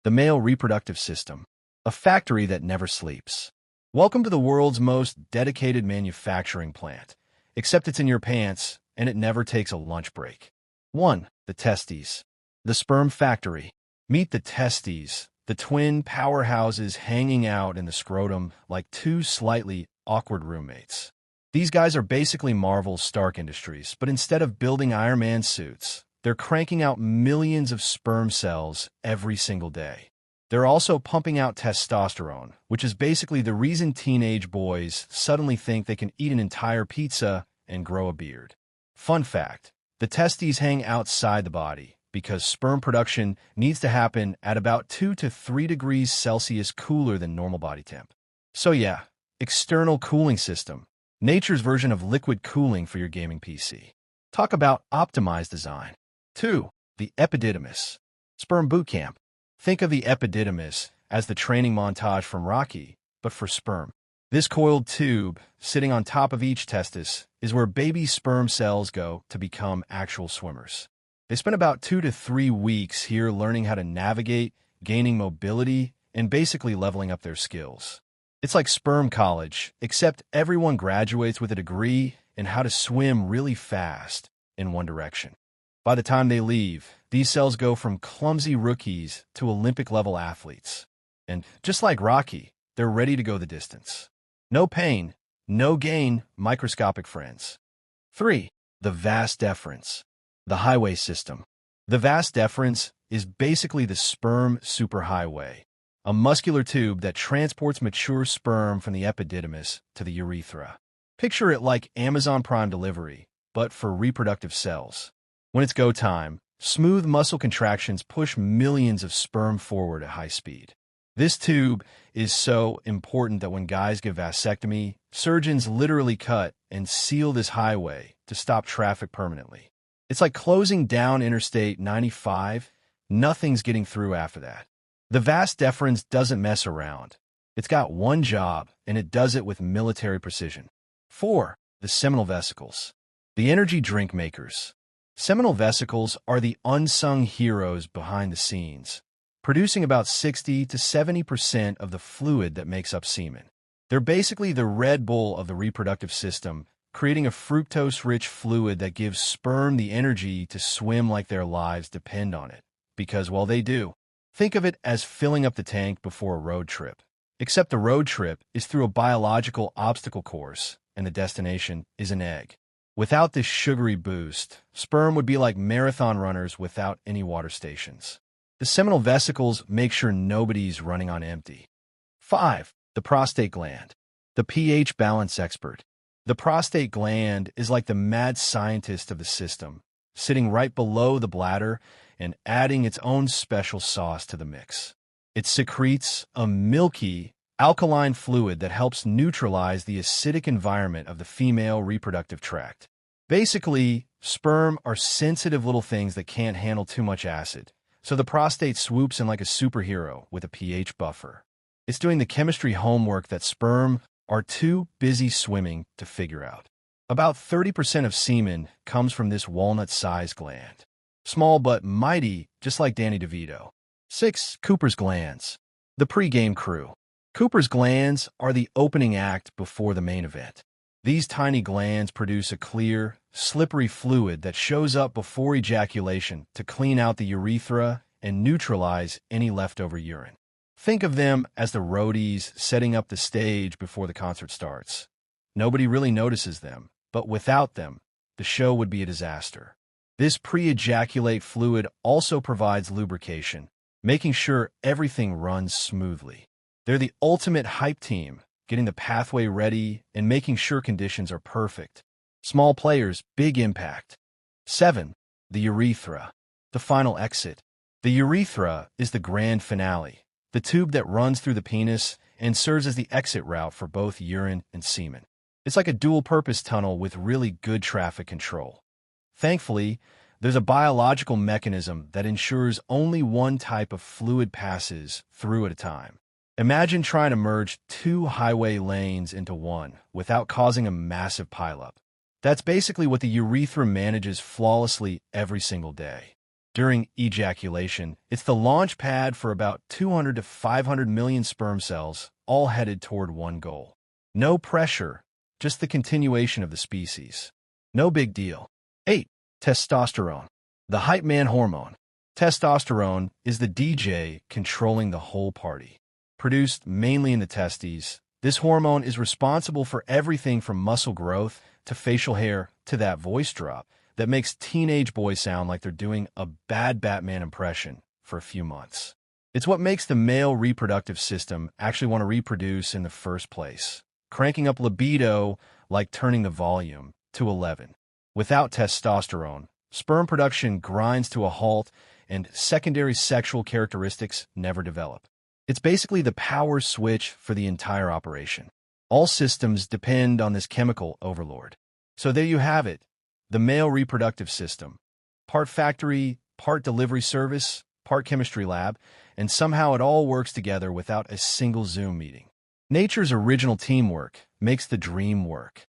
the male reproductive system, a factory that never sleeps. Welcome to the world's most dedicated manufacturing plant, except it's in your pants and it never takes a lunch break. 1. The testes. The sperm factory. Meet the testes, the twin powerhouses hanging out in the scrotum like two slightly awkward roommates. These guys are basically Marvel's Stark Industries, but instead of building Iron Man suits, they're cranking out millions of sperm cells every single day. They're also pumping out testosterone, which is basically the reason teenage boys suddenly think they can eat an entire pizza and grow a beard. Fun fact, the testes hang outside the body because sperm production needs to happen at about 2 to 3 degrees Celsius cooler than normal body temp. So yeah, external cooling system, nature's version of liquid cooling for your gaming PC. Talk about optimized design. 2. The epididymis. Sperm boot camp. Think of the epididymis as the training montage from Rocky, but for sperm. This coiled tube, sitting on top of each testis, is where baby sperm cells go to become actual swimmers. They spend about 2 to 3 weeks here learning how to navigate, gaining mobility, and basically leveling up their skills. It's like sperm college, except everyone graduates with a degree in how to swim really fast in one direction. By the time they leave, these cells go from clumsy rookies to Olympic-level athletes. And just like Rocky, they're ready to go the distance. No pain, no gain, microscopic friends. 3. The vas deferens. The highway system. The vas deferens is basically the sperm superhighway, a muscular tube that transports mature sperm from the epididymis to the urethra. Picture it like Amazon Prime delivery, but for reproductive cells. When it's go time, smooth muscle contractions push millions of sperm forward at high speed. This tube is so important that when guys get vasectomy, surgeons literally cut and seal this highway to stop traffic permanently. It's like closing down Interstate 95. Nothing's getting through after that. The vas deferens doesn't mess around. It's got one job, and it does it with military precision. 4. The seminal vesicles. The energy drink makers. Seminal vesicles are the unsung heroes behind the scenes, producing about 60 to 70% of the fluid that makes up semen. They're basically the Red Bull of the reproductive system, creating a fructose-rich fluid that gives sperm the energy to swim like their lives depend on it. Because, well, they do. Think of it as filling up the tank before a road trip. Except the road trip is through a biological obstacle course, and the destination is an egg. Without this sugary boost, sperm would be like marathon runners without any water stations. The seminal vesicles make sure nobody's running on empty. 5. The prostate gland. The pH balance expert. The prostate gland is like the mad scientist of the system, sitting right below the bladder and adding its own special sauce to the mix. It secretes a milky, alkaline fluid that helps neutralize the acidic environment of the female reproductive tract. Basically, sperm are sensitive little things that can't handle too much acid, so the prostate swoops in like a superhero with a pH buffer. It's doing the chemistry homework that sperm are too busy swimming to figure out. About 30% of semen comes from this walnut-sized gland. Small but mighty, just like Danny DeVito. 6. Cooper's glands. The pre-game crew. Cooper's glands are the opening act before the main event. These tiny glands produce a clear, slippery fluid that shows up before ejaculation to clean out the urethra and neutralize any leftover urine. Think of them as the roadies setting up the stage before the concert starts. Nobody really notices them, but without them, the show would be a disaster. This pre-ejaculate fluid also provides lubrication, making sure everything runs smoothly. They're the ultimate hype team, getting the pathway ready and making sure conditions are perfect. Small players, big impact. 7. The urethra. The final exit. The urethra is the grand finale, the tube that runs through the penis and serves as the exit route for both urine and semen. It's like a dual-purpose tunnel with really good traffic control. Thankfully, there's a biological mechanism that ensures only one type of fluid passes through at a time. Imagine trying to merge 2 highway lanes into one without causing a massive pileup. That's basically what the urethra manages flawlessly every single day. During ejaculation, it's the launch pad for about 200 to 500 million sperm cells, all headed toward one goal. No pressure, just the continuation of the species. No big deal. 8. Testosterone. The hype man hormone. Testosterone is the DJ controlling the whole party. Produced mainly in the testes, this hormone is responsible for everything from muscle growth to facial hair to that voice drop that makes teenage boys sound like they're doing a bad Batman impression for a few months. It's what makes the male reproductive system actually want to reproduce in the first place, cranking up libido like turning the volume to 11. Without testosterone, sperm production grinds to a halt and secondary sexual characteristics never develop. It's basically the power switch for the entire operation. All systems depend on this chemical overlord. So there you have it, the male reproductive system. Part factory, part delivery service, part chemistry lab, and somehow it all works together without a single Zoom meeting. Nature's original teamwork makes the dream work.